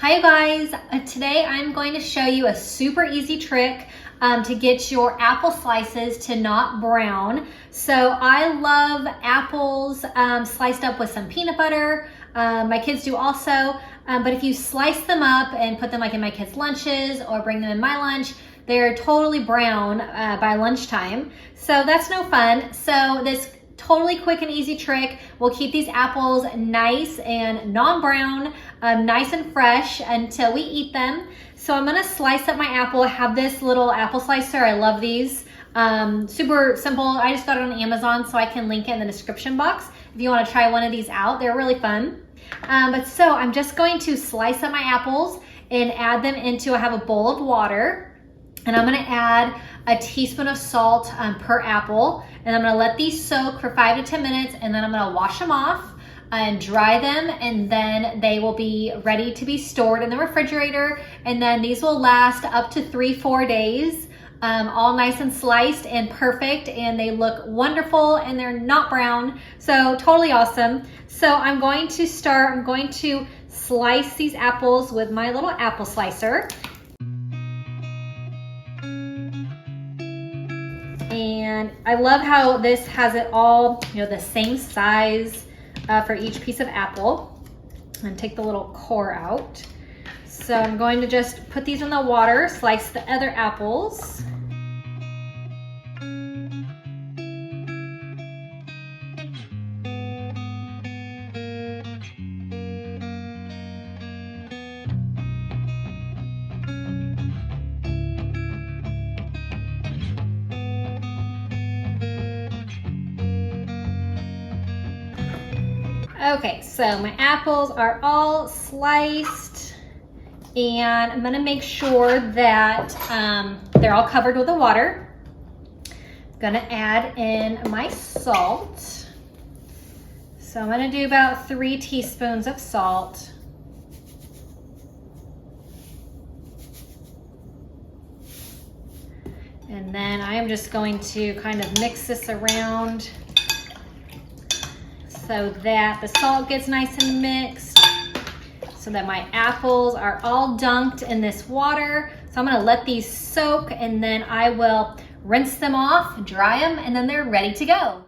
Hi you guys, today I'm going to show you a super easy trick to get your apple slices to not brown. So I love apples sliced up with some peanut butter. My kids do also, but if you slice them up and put them like in my kids' lunches or bring them in my lunch, they're totally brown by lunchtime. So that's no fun. So this totally quick and easy trick will keep these apples nice and non-brown, nice and fresh until we eat them. So I'm gonna slice up my apple. I have this little apple slicer. I love these. Super simple. I just got it on Amazon, so I can link it in the description box if you want to try one of these out. They're really fun. So I'm just going to slice up my apples and add them into, I have a bowl of water. And I'm gonna add a teaspoon of salt per apple. And I'm gonna let these soak for 5 to 10 minutes, and then I'm gonna wash them off and dry them, and then they will be ready to be stored in the refrigerator. And then these will last up to 3-4 days, all nice and sliced and perfect, and they look wonderful and they're not brown. So totally awesome. So I'm going to slice these apples with my little apple slicer. And I love how this has it all, the same size for each piece of apple. And take the little core out. So I'm going to just put these in the water, slice the other apples. Okay, so my apples are all sliced, and I'm gonna make sure that they're all covered with the water. I'm gonna add in my salt. So I'm gonna do about 3 teaspoons of salt. And then I'm just going to kind of mix this around so that the salt gets nice and mixed, so that my apples are all dunked in this water. So I'm gonna let these soak, and then I will rinse them off, dry them, and then they're ready to go.